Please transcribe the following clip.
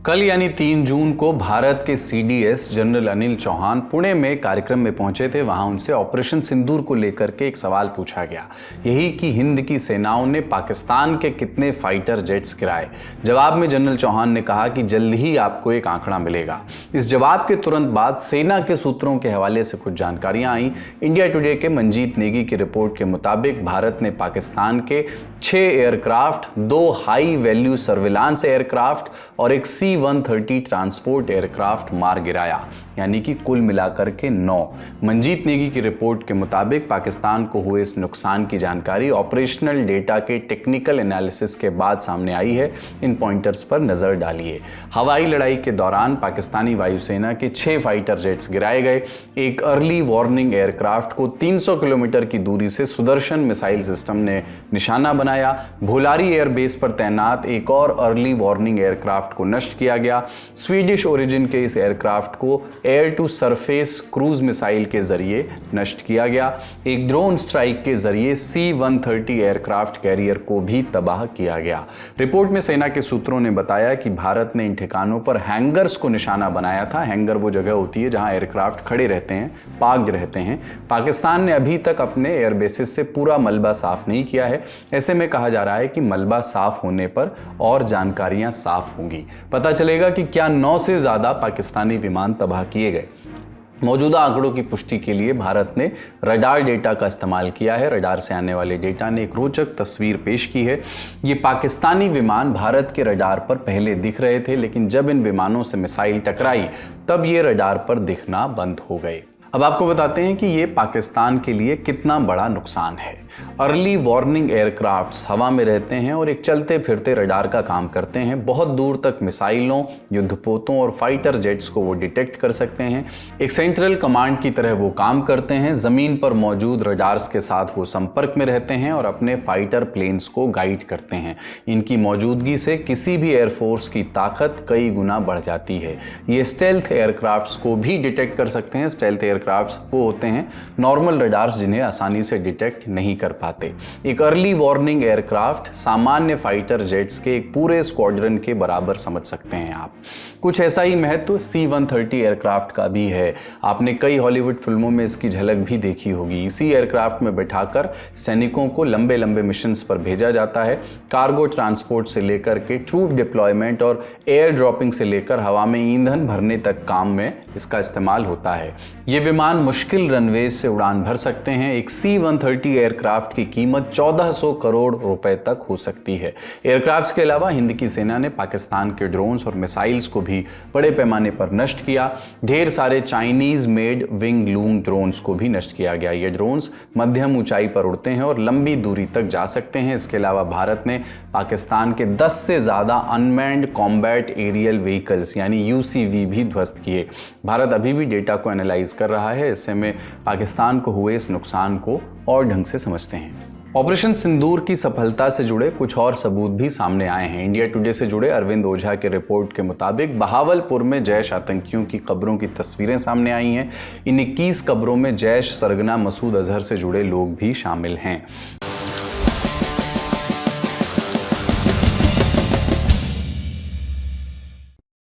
कल यानी 3 जून को भारत के सीडीएस जनरल अनिल चौहान पुणे में कार्यक्रम में पहुंचे थे। वहां उनसे ऑपरेशन सिंदूर को लेकर के एक सवाल पूछा गया, यही कि हिंद की सेनाओं ने पाकिस्तान के कितने फाइटर जेट्स गिराए। जवाब में जनरल चौहान ने कहा कि जल्द ही आपको एक आंकड़ा मिलेगा। इस जवाब के तुरंत बाद सेना के सूत्रों के हवाले से कुछ जानकारियां आई। इंडिया टुडे के मंजीत नेगी की रिपोर्ट के मुताबिक भारत ने पाकिस्तान के 6 aircraft, 2 high value surveillance aircraft और एक C-130 ट्रांसपोर्ट एयरक्राफ्ट मार गिराया, यानी कि कुल मिलाकर के 9। मंजीत नेगी की रिपोर्ट के मुताबिक पाकिस्तान को हुए इस नुकसान की जानकारी ऑपरेशनल डेटा के टेक्निकल एनालिसिस के बाद सामने आई है। इन पॉइंटर्स पर नजर डालिए। हवाई लड़ाई के दौरान पाकिस्तानी वायुसेना के 6 फाइटर जेट्स गिराए गए। एक अर्ली वार्निंग एयरक्राफ्ट को 300 किलोमीटर की दूरी से सुदर्शन मिसाइल सिस्टम ने निशाना बनाया। भोलारी एयरबेस पर तैनात एक और अर्ली वार्निंग एयरक्राफ्ट को नष्ट किया गया। स्वीडिश ओरिजिन के इस एयरक्राफ्ट को air to surface cruise missile के जरिए नष्ट किया गया। एक ड्रोन स्ट्राइक के जरिए C-130 एयरक्राफ्ट कैरियर को भी तबाह किया गया। रिपोर्ट में सेना के सूत्रों ने बताया कि भारत ने इन ठिकानों पर हैंगर्स को निशाना बनाया था। हैंगर वो जगह होती है जहां एयरक्राफ्ट खड़े रहते हैं, पार्क्ड रहते हैं। पाकिस्तान ने अभी तक अपने एयरबेसेस से पूरा मलबा साफ नहीं किया है। ऐसे में कहा जा रहा है कि मलबा साफ होने पर और जानकारियां साफ होंगी। पता चलेगा कि क्या 9 से ज्यादा पाकिस्तानी विमान तबाह किए गए। मौजूदा आंकड़ों की पुष्टि के लिए भारत ने रडार डेटा का इस्तेमाल किया है। रडार से आने वाले डेटा ने एक रोचक तस्वीर पेश की है। ये पाकिस्तानी विमान भारत के रडार पर पहले दिख रहे थे, लेकिन जब इन विमानों से मिसाइल टकराई तब ये रडार पर दिखना बंद हो गए। अब आपको बताते हैं कि ये पाकिस्तान के लिए कितना बड़ा नुकसान है। अर्ली वार्निंग एयरक्राफ्ट्स हवा में रहते हैं और एक चलते फिरते रडार का काम करते हैं। बहुत दूर तक मिसाइलों, युद्धपोतों और फाइटर जेट्स को वो डिटेक्ट कर सकते हैं। एक सेंट्रल कमांड की तरह वो काम करते हैं। ज़मीन पर मौजूद रडार्स के साथ वो संपर्क में रहते हैं और अपने फाइटर प्लेन्स को गाइड करते हैं। इनकी मौजूदगी से किसी भी एयरफोर्स की ताकत कई गुना बढ़ जाती है। ये स्टेल्थ एयरक्राफ्ट्स को भी डिटेक्ट कर सकते हैं। स्टेल्थ एयरक्राफ्ट्स वो होते हैं नॉर्मल रडार्स जिन्हें आसानी से डिटेक्ट नहीं कर पाते। एक अर्ली वार्निंग एयरक्राफ्ट सामान्य फाइटर जेट्स के एक पूरे स्क्वाड्रन के बराबर समझ सकते हैं आप। कुछ ऐसा ही महत्व C-130 एयरक्राफ्ट का भी है। आपने कई हॉलीवुड फिल्मों में इसकी झलक भी देखी होगी। इसी एयरक्राफ्ट में बैठाकर सैनिकों को लंबे लंबे मिशंस पर भेजा जाता है। कार्गो ट्रांसपोर्ट से लेकर के ट्रूप डिप्लॉयमेंट और एयर ड्रॉपिंग से लेकर हवा में ईंधन भरने तक काम में इसका इस्तेमाल होता है। ये विमान मुश्किल रनवेज से उड़ान भर सकते हैं। एक C-130 एयरक्राफ्ट की कीमत 1400 करोड़ रुपए तक हो सकती है। एयरक्राफ्ट्स के अलावा हिंद की सेना ने पाकिस्तान के ड्रोन्स और मिसाइल्स को भी बड़े पैमाने पर नष्ट किया। ढेर सारे Chinese made wing loom drones को भी नष्ट किया गया। ये ड्रोन्स मध्यम ऊंचाई पर उड़ते हैं और लंबी दूरी तक जा सकते हैं। इसके अलावा भारत ने पाकिस्तान के 10 से ज्यादा अनमैन्ड कॉम्बैट एरियल व्हीकल्स यानी UCV भी ध्वस्त किए। भारत अभी भी डेटा को एनालाइज कर रहा है। ऐसे में पाकिस्तान को हुए इस नुकसान को और ढंग से समझते हैं। ऑपरेशन सिंदूर की सफलता से जुड़े कुछ और सबूत भी सामने आए हैं। इंडिया टुडे से जुड़े अरविंद ओझा के रिपोर्ट के मुताबिक बहावलपुर में जैश आतंकियों की कब्रों की तस्वीरें सामने आई हैं। इन 21 कब्रों में जैश सरगना मसूद अजहर से जुड़े लोग भी शामिल हैं।